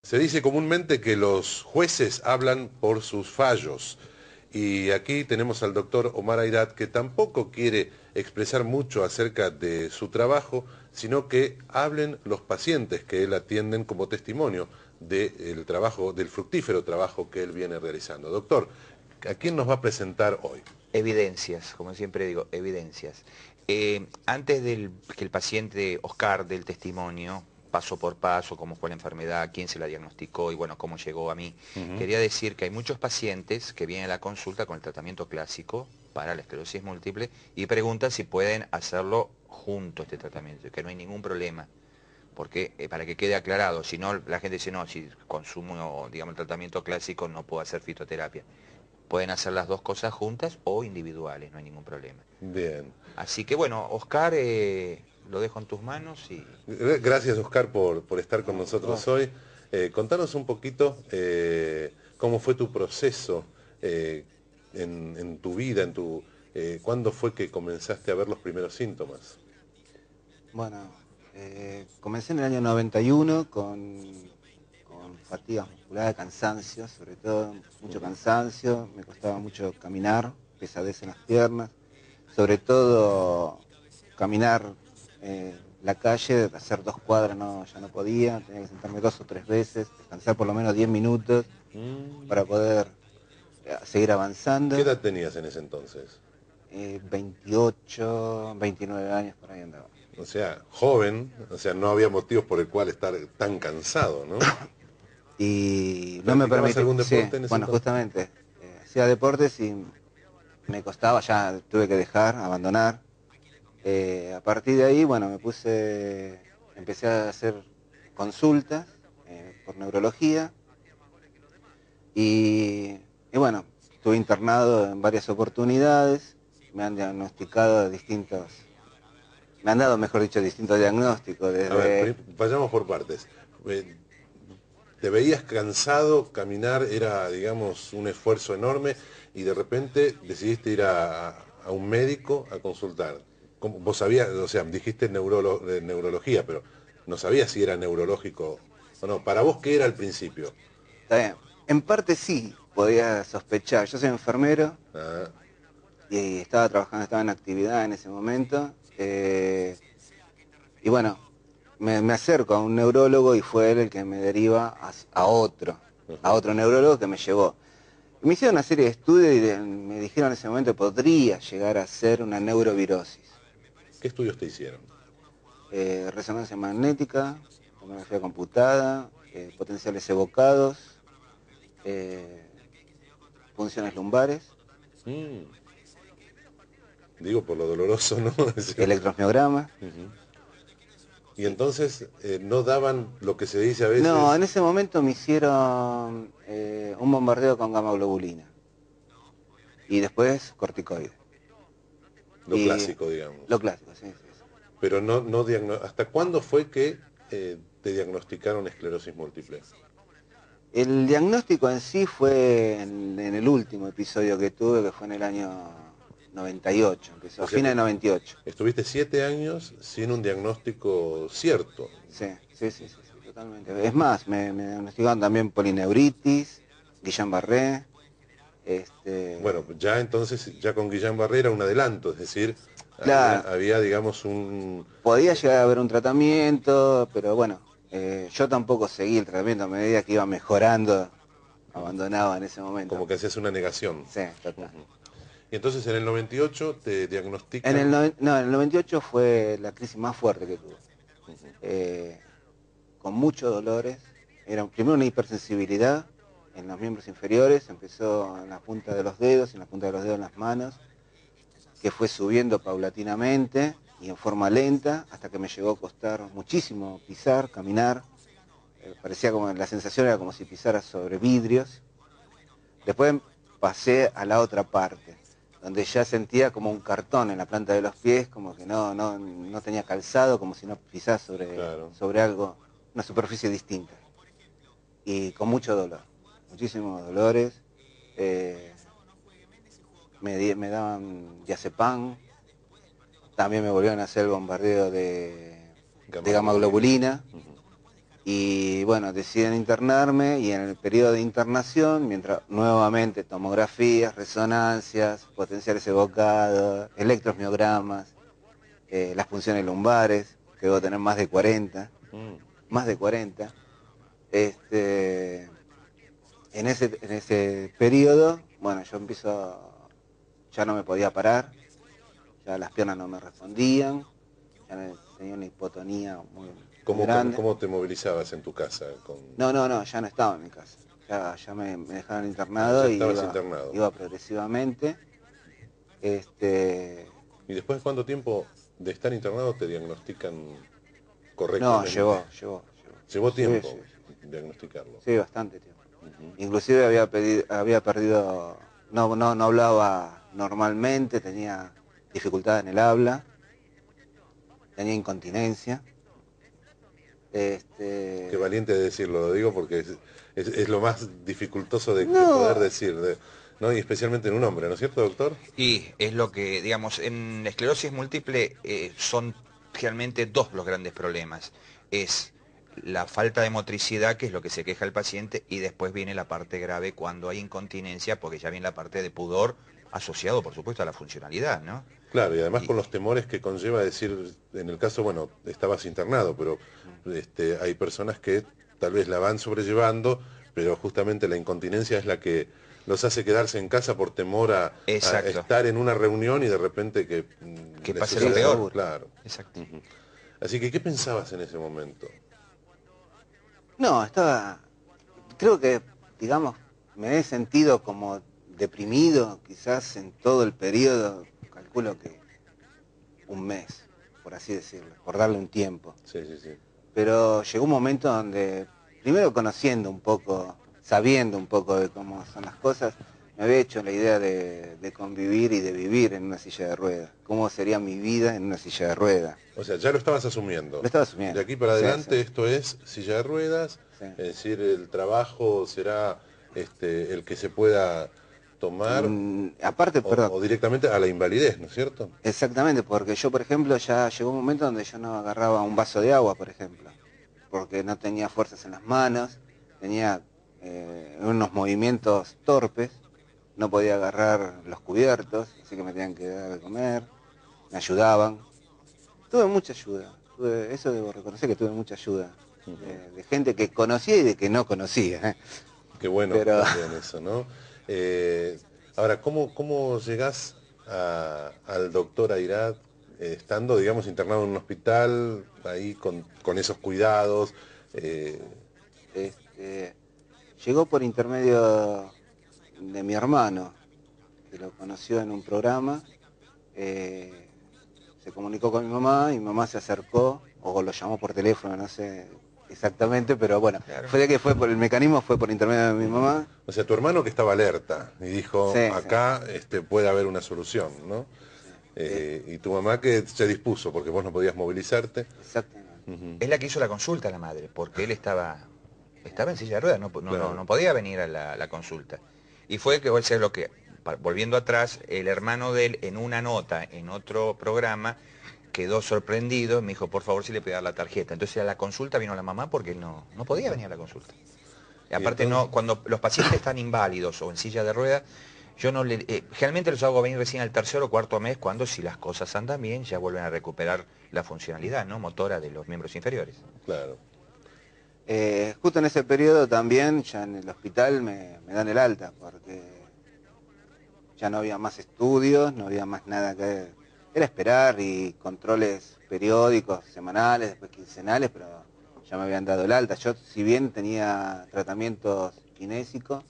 Se dice comúnmente que los jueces hablan por sus fallos. Y aquí tenemos al doctor Omar Ayrat, que tampoco quiere expresar mucho acerca de su trabajo, sino que hablen los pacientes que él atienden como testimonio del trabajo, del fructífero trabajo que él viene realizando. Doctor, ¿a quién nos va a presentar hoy? Evidencias, como siempre digo, evidencias. Antes que el paciente Oscar dé el testimonio, paso por paso, cómo fue la enfermedad, quién se la diagnosticó y bueno, cómo llegó a mí, quería decir que hay muchos pacientes que vienen a la consulta con el tratamiento clásico para la esclerosis múltiple y preguntan si pueden hacerlo junto este tratamiento, que no hay ningún problema. Porque para que quede aclarado, si no la gente dice, no, si consumo, digamos, el tratamiento clásico no puedo hacer fitoterapia. Pueden hacer las dos cosas juntas o individuales, no hay ningún problema. Bien. Así que bueno, Oscar, lo dejo en tus manos y... Gracias, Oscar, por estar con No, por nosotros favor. hoy. Contanos un poquito cómo fue tu proceso en tu vida, ¿cuándo fue que comenzaste a ver los primeros síntomas? Bueno, comencé en el año 91 con fatigas musculares, cansancio, sobre todo, mucho cansancio, me costaba mucho caminar, pesadez en las piernas, sobre todo caminar la calle, hacer 2 cuadras no, ya no podía, tenía que sentarme 2 o 3 veces, descansar por lo menos 10 minutos Mm. para poder seguir ¿Qué avanzando. edad tenías en ese entonces? 28, 29 años por ahí andaba. O sea, joven, o sea, no había motivos por el cual estar tan cansado, ¿no? Y no me ¿Practicabas permite, algún sí, deporte en ese bueno, entonces? justamente, hacía deportes y me costaba, ya tuve que dejar, abandonar. A partir de ahí, bueno, empecé a hacer consultas por neurología y bueno, estuve internado en varias oportunidades, me han diagnosticado me han dado, mejor dicho, distintos diagnósticos, A ver, desde... vayamos por partes. Eh, ¿Te veías cansado? Caminar era, digamos, un esfuerzo enorme y de repente decidiste ir a un médico a consultar. Vos sabías, o sea, dijiste neurología, pero no sabías si era neurológico o no. ¿Para vos qué era al principio? Está bien, en parte sí, podía sospechar, yo soy enfermero, Ah, y estaba trabajando, estaba en actividad en ese momento. Y bueno, me acerco a un neurólogo y fue él el que me deriva a ujú. otro neurólogo que me llevó. Me hicieron una serie de estudios y me dijeron en ese momento que podría llegar a ser una neurovirosis. ¿Qué estudios te hicieron? Resonancia magnética, tomografía computada, potenciales evocados, eh, funciones lumbares, Mm, digo, por lo doloroso, ¿no? Es decir, electromiograma. ujú. Y entonces no daban lo que se dice a No, veces, en ese momento me hicieron un bombardeo con gamma globulina y después corticoides. lo Y clásico, lo digamos. clásico, sí, sí, sí. Pero no ¿hasta cuándo fue que te diagnosticaron esclerosis múltiple? El diagnóstico en sí fue en el último episodio que tuve, que fue en el año 98, empezó O a sea fines que de 98. estuviste 7 años sin un diagnóstico cierto. Sí, sí, sí, sí, sí, totalmente. Es más, me diagnosticaron también polineuritis, Guillain-Barré, Bueno, este, ya entonces, ya con Guillain Barré un adelanto, es decir, había, claro, había digamos, un... podía eh, llegar a haber un tratamiento, pero bueno, yo tampoco seguí el tratamiento a medida que iba mejorando, abandonaba en ese momento. como que haces una negación. Sí, total. Ujú. Y entonces en el 98 te En el, diagnostican... no, en el 98 fue la crisis más fuerte que tuve, Ujú. eh, con muchos dolores. Era primero una hipersensibilidad en los miembros inferiores, empezó en la punta de los dedos, en la punta de los dedos en las manos, que fue subiendo paulatinamente y en forma lenta, hasta que me llegó a costar muchísimo pisar, caminar. Parecía como, la sensación era como si pisara sobre vidrios. Después pasé a la otra parte, donde ya sentía como un cartón en la planta de los pies, como que no tenía calzado, como si no pisara Claro. sobre algo, una superficie distinta. Y con mucho dolor, muchísimos dolores. eh, me daban diazepam, también me volvieron a hacer el bombardeo de Gamma gamma globulina. globulina. Ujú. Y bueno, deciden internarme y en el periodo de internación, mientras nuevamente tomografías, resonancias, potenciales evocados, electromiogramas, las funciones lumbares, que debo tener más de 40, más de 40. En ese periodo, bueno, yo ya no me podía parar, ya las piernas no me respondían, tenía una hipotonía muy grande. ¿Cómo te movilizabas en tu casa? No, ya no estaba en mi casa. Ya me dejaron internado ya y estabas internado. iba progresivamente. ¿Y después de cuánto tiempo de estar internado te diagnostican No, correctamente? llevó tiempo sí. diagnosticarlo. Sí, bastante tiempo. Inclusive había perdido, no hablaba normalmente, tenía dificultad en el habla, tenía incontinencia. Qué valiente de decirlo, lo digo porque es lo más dificultoso de No, poder decir, ¿no? Y especialmente en un hombre, ¿no es cierto, doctor? Y es lo que, digamos, en la esclerosis múltiple son realmente dos los grandes problemas. Es la falta de motricidad, que es lo que se queja el paciente, y después viene la parte grave cuando hay incontinencia, porque ya viene la parte de pudor asociado, por supuesto, a la funcionalidad, ¿no? Claro, y además Y con los temores que conlleva decir, en el caso, bueno, estabas internado, pero hay personas que tal vez la van sobrellevando, pero justamente la incontinencia es la que los hace quedarse en casa por temor a exacto, estar en una reunión y de repente que que les pase lo sí, suceda. peor. seguro. Claro. Exacto. Ujú. Así que, ¿qué pensabas en ese momento? No, creo que, digamos, me he sentido como deprimido quizás en todo el periodo, calculo que un mes, por así decirlo, por darle un tiempo. Sí, sí, sí. Pero llegó un momento donde, primero conociendo un poco, sabiendo un poco de cómo son las cosas, me había hecho la idea de convivir y de vivir en una silla de ruedas. ¿Cómo sería mi vida en una silla de ruedas? O sea, ya lo estabas asumiendo. Lo estaba De asumiendo. aquí para Sí, adelante sí, esto es silla de ruedas, sí. es decir, el trabajo será el que se pueda tomar Aparte, perdón, o directamente a la invalidez, ¿no es cierto? exactamente, porque yo, por ejemplo, ya llegó un momento donde yo no agarraba un vaso de agua, por ejemplo, porque no tenía fuerzas en las manos, tenía unos movimientos torpes, no podía agarrar los cubiertos, así que me tenían que dar de comer, me ayudaban. Tuve mucha ayuda, eso debo reconocer que tuve mucha ayuda, de gente que conocía y de que no conocía. Qué bueno Pero también eso, ¿no? Ahora, ¿cómo llegás al doctor Airad estando, digamos, internado en un hospital, ahí con esos cuidados? este, llegó por intermedio de mi hermano, que lo conoció en un programa, eh, se comunicó con mi mamá se acercó, o lo llamó por teléfono, no sé exactamente, pero bueno, Claro. el mecanismo fue por intermedio de mi mamá. O sea, tu hermano que estaba alerta y dijo, Sí, sí, acá puede haber una solución, ¿no? sí, Y tu mamá que se dispuso porque vos no podías movilizarte. exactamente. Ujú. Es la que hizo la consulta a la madre, porque él estaba en silla de ruedas, Claro. no podía venir a la consulta. Y fue que, o sea, volviendo atrás, el hermano de él en una nota, en otro programa, quedó sorprendido, me dijo, por favor, si le podía dar la tarjeta. Entonces a la consulta vino la mamá porque él no podía venir a la consulta. Y Y aparte entonces, cuando los pacientes están inválidos o en silla de ruedas, yo no le, generalmente los hago venir recién al tercer o cuarto mes, cuando si las cosas andan bien, ya vuelven a recuperar la funcionalidad, ¿no?, motora de los miembros inferiores. claro. Justo en ese periodo también, ya en el hospital me dan el alta, porque ya no había más estudios, no había más nada que... Era esperar y controles periódicos, semanales, después quincenales, pero ya me habían dado el alta. Yo, si bien tenía tratamientos kinésicos,